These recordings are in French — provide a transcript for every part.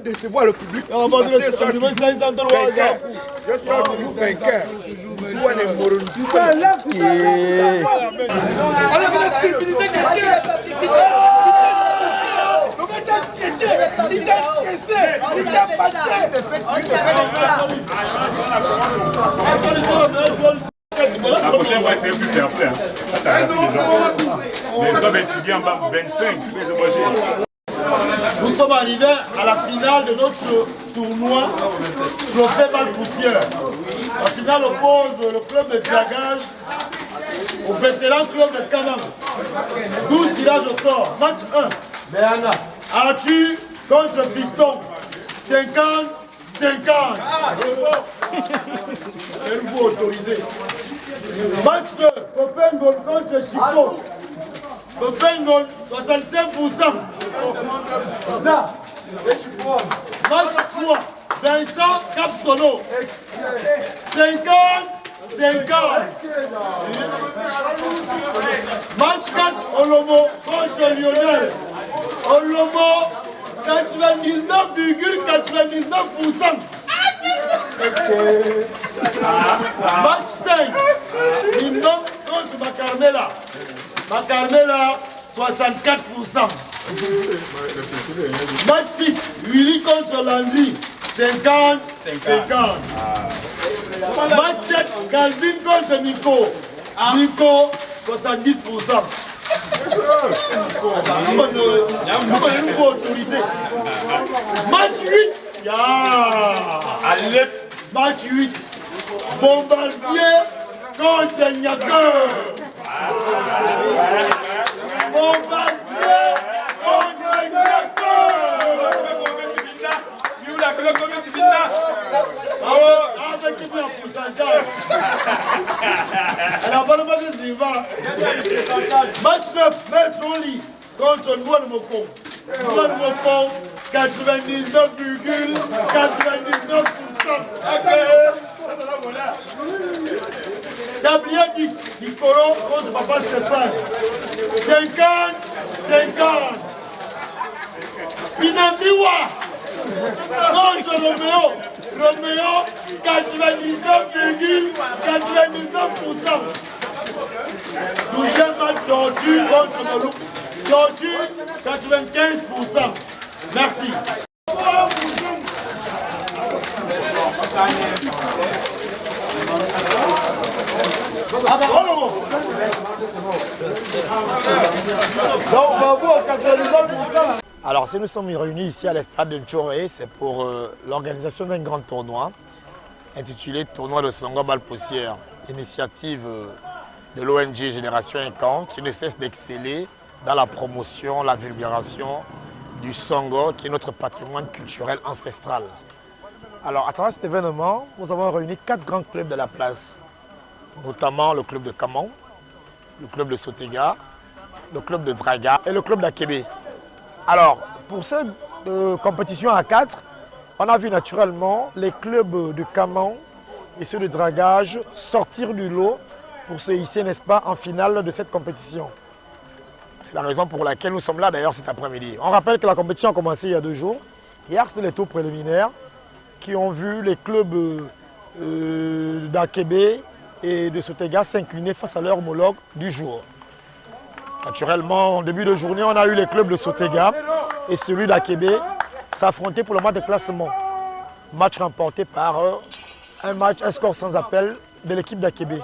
Décevoir le public. Je sors toujours vainqueur. La prochaine fois, c'est plus fair play. Les hommes étudiants, 25. Nous sommes arrivés à la finale de notre tournoi Trophée Val-Poussière. La finale oppose le club de dragage au vétéran club de Kamam. 12 tirages au sort. Match 1. Arthur contre Piston. 50-50. Et nouveau autorisé. Match 2. Copenhague contre Chico. Copenhague 65%. Match 3. Vincent Capsono. 50-50. Match 4. Olomo contre Lionel. Olomo 99,99%. Match 5. Lindon contre Macarmela. Macarmela 64%. Match 6. Willy contre Landry. 50-50. Match 7. Calvin contre Nico. Nico 70%. Autorisé. Match 8. Match 8. Bombardier contre Niaqueur. Bombardier contre Niaqueur. Avec un pourcentage. Elle a pas le match de Silva. Match 9, Maître Oli contre Nouane Moko. Nouane Moko, 99,99%. Tablier 10, Nicolo contre Papa Stéphane. 50-50. Binambiwa contre Roméo. Roméo, 99,99%. 12e match Tortue contre Molou. Tortue, 95%. Merci. Alors, si nous sommes réunis ici à l'Estade de Nchoré, c'est pour l'organisation d'un grand tournoi intitulé Tournoi de Songo Val-Poussière, initiative de l'ONG Génération Incan qui ne cesse d'exceller dans la promotion, la vulgarisation du Songo, qui est notre patrimoine culturel ancestral. Alors, à travers cet événement, nous avons réuni 4 grands clubs de la place, notamment le club de Kamon, le club de Sotega, le club de Draga et le club d'Akébé. Alors, pour cette compétition à 4, on a vu naturellement les clubs de Kamon et ceux de dragage sortir du lot pour se hisser, n'est-ce pas, en finale de cette compétition. C'est la raison pour laquelle nous sommes là d'ailleurs cet après-midi. On rappelle que la compétition a commencé il y a 2 jours. Hier, c'était les tours préliminaires qui ont vu les clubs d'Akébé et de Sotega s'incliner face à leur homologue du jour. Naturellement, en début de journée, on a eu les clubs de Sotega et celui d'Akébé s'affronter pour le match de classement. Match remporté par un score sans appel de l'équipe d'Akébé.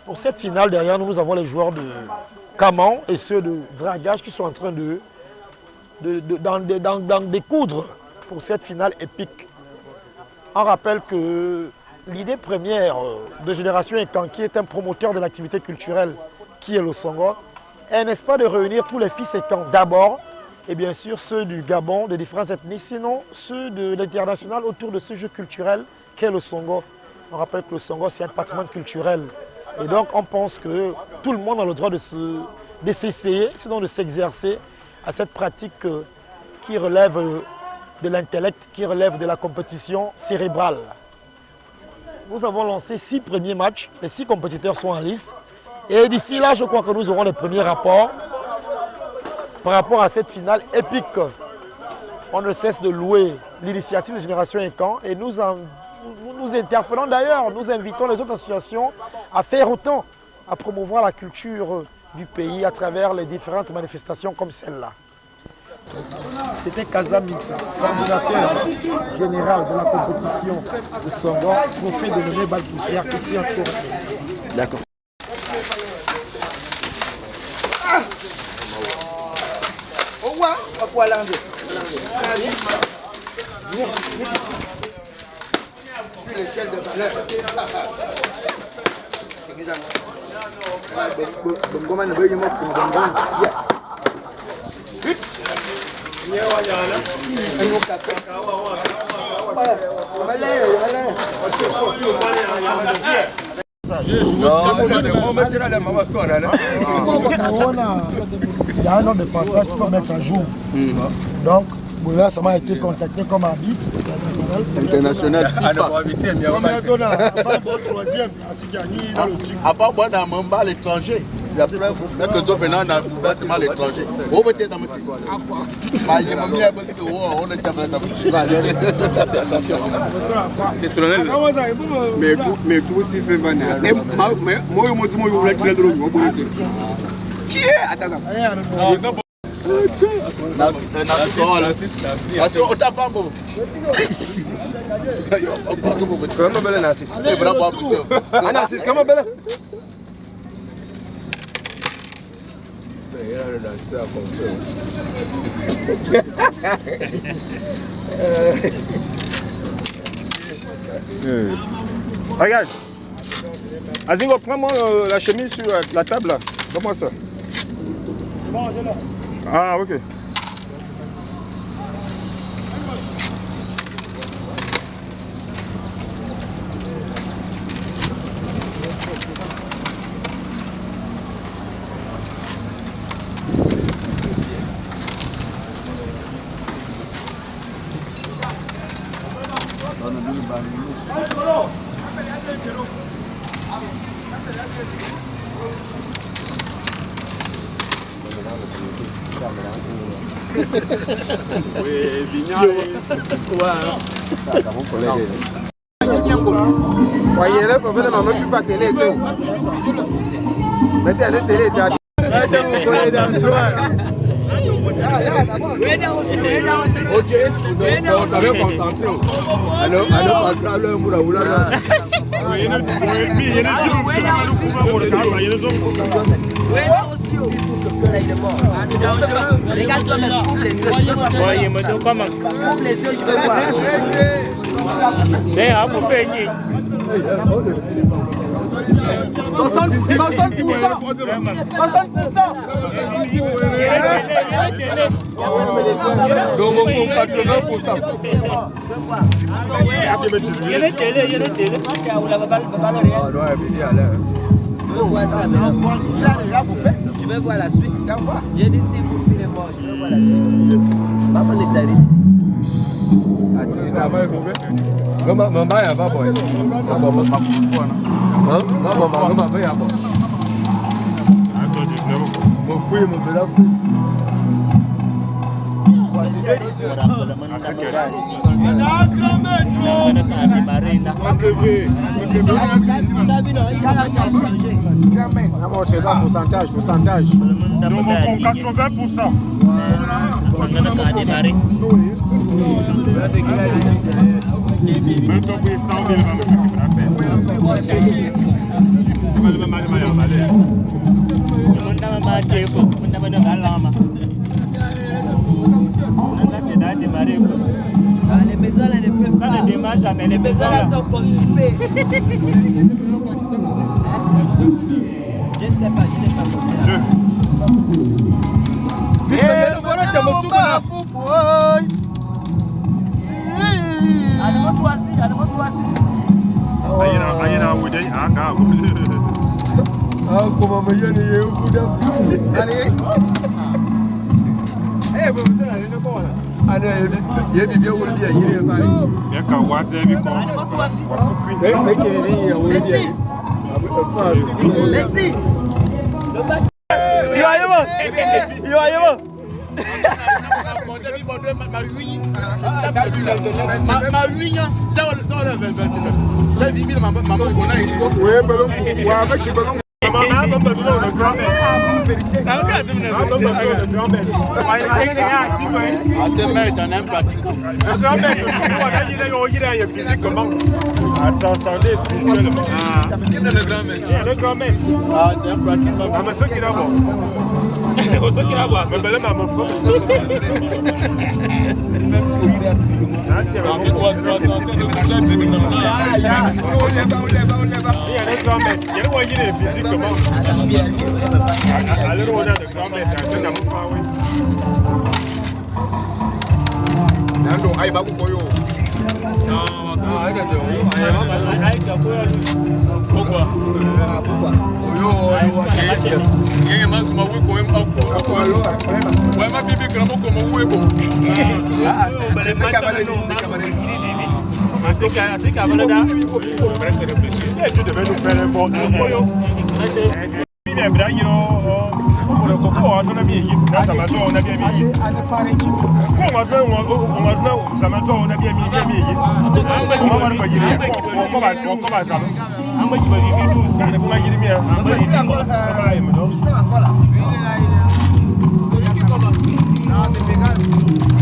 Pour cette finale, derrière nous, nous avons les joueurs de Kamon et ceux de dragage qui sont en train d'en découdre pour cette finale épique. On rappelle que l'idée première de Génération Incan, qui est un promoteur de l'activité culturelle qui est le Songo, est, n'est-ce pas, de réunir tous les fils Incan d'abord, et bien sûr ceux du Gabon, de différentes ethnies, sinon ceux de l'international autour de ce jeu culturel qu'est le Songo. On rappelle que le Songo, c'est un patrimoine culturel. Et donc on pense que tout le monde a le droit de s'essayer, sinon de s'exercer à cette pratique qui relève de l'intellect qui relève de la compétition cérébrale. Nous avons lancé 6 premiers matchs, les 6 compétiteurs sont en liste. Et d'ici là, je crois que nous aurons les premiers rapports par rapport à cette finale épique. On ne cesse de louer l'initiative de Génération Encan et nous interpellons d'ailleurs, nous invitons les autres associations à faire autant, à promouvoir la culture du pays à travers les différentes manifestations comme celle-là. C'était Kaza Mitsa, coordinateur général de la compétition de Songo, trophée dénommé Balle Poussière ici en Tchouaré. D'accord. L'échelle de valeur. Il y a un ordre de passage qu'il faut mettre à jour. Donc, Boula, ça m'a été contacté comme arbitre international. Troisième, à part moi, dans mon bas l'étranger. Il y a plein de que toi, maintenant, on a seulement l'étranger. On va être dans mon truc. Il y a mis un peu sur on est c'est solennel. Mais tout aussi fait venir. Moi, je dis, moi, je vais qui est? Attends. Regarde. Azingo, prends-moi la chemise sur la table là. Donne-moi ça. Ah, ok. Voyez là, pour venir maman qui va télé tout. Mettez à la télé Je vais voir la suite. J'ai dit si vous filez mort, je vais voir la suite. Maman est arrivée. Maman ya baba boy. Maman ya baba. Mon fouille mon bela fouille. Pourcentage. Donc, 80%. Les maisons là ne peuvent pas. Les maisons là sont constipées. Je ne sais pas, je n'ai pas compris. Eh, vous savez, C'est maître, on aime pratiquant. Attends, ça en est spirituellement. Le grand-mère. Ah, c'est un pratiquant. Ah, mais ce qu'il a bon. Ce qu'il a bon. Mais ben là, ma femme, c'est ça. Non, c'est vegan.